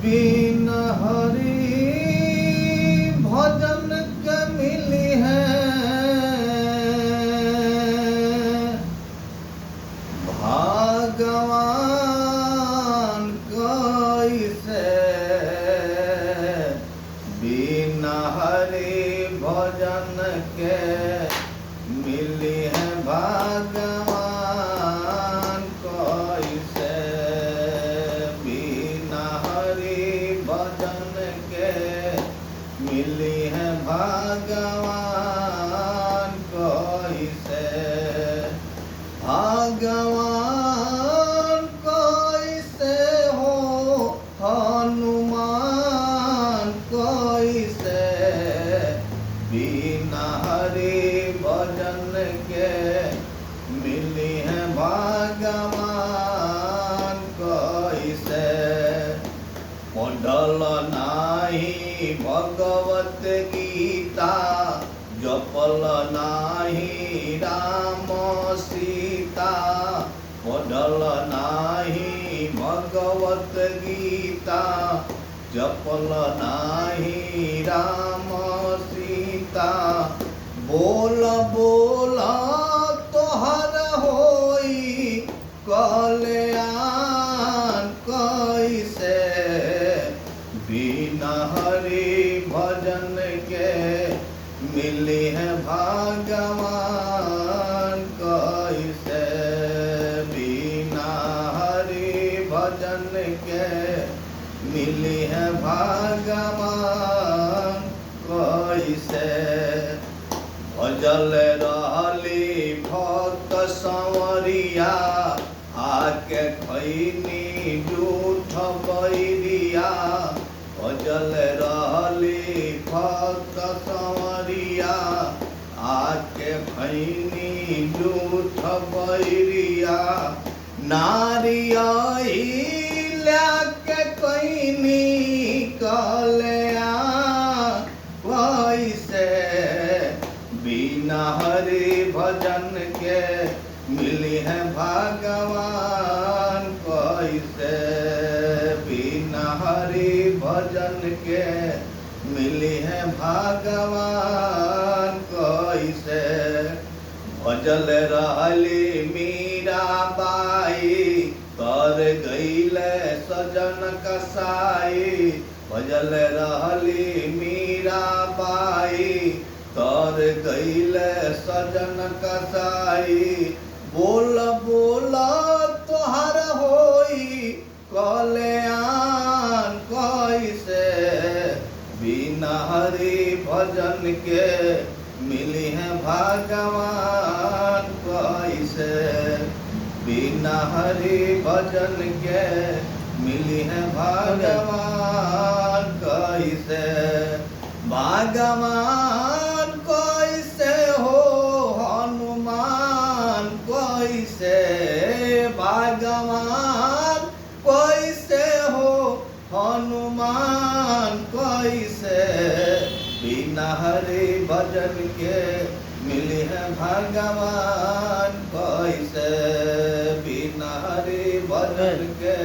बिन हरि भजन के मिली है भगवान कैसे। बिन हरि भजन के मिली है भगवान कैसे। बिन हरि भजन के मिली है भगवान कैसे। भगवान कैसे हो हनुमान कैसे। बिन हरि भजन के मिली है भगवान कैसे। पढ़ल नाही भगवत गीता जपल नाही राम सीता। पढ़ल नाही भगवत गीता जपल नाही राम सीता। बोल बोल तोहर होई कल्याण कैसे। बिन हरि भजन के मिली है भगवान कैसे। बिन हरि भजन के मिली है भगवान कैसे। भजल रहली भक्त संवरिया आके खैनी जूठ बैरिया। भजल रहली भक्त संवरिया आके खैनी जूठ बैरिया। नारिया के कैनी कल्याण कैसे। बिन हरि भजन के मिली है भगवान कैसे। बिन हरि भजन के मिली है भगवान कैसे। भजल रहली मीराबाई कर गईले सजन कसाई। भजल रहली मीराबाई तर गईले सजन कसाई। बोल बोल तोहर होई कल्याण कैसे। बिन हरि भजन के मिली है भगवान कैसे। बिन हरि भजन के मिली है भगवान कैसे। भगवान कैसे हो हनुमान कैसे। भगवान कैसे हो हनुमान कैसे। बिन हरि भजन के मिली है भगवान कैसे। बिन हरि भजन के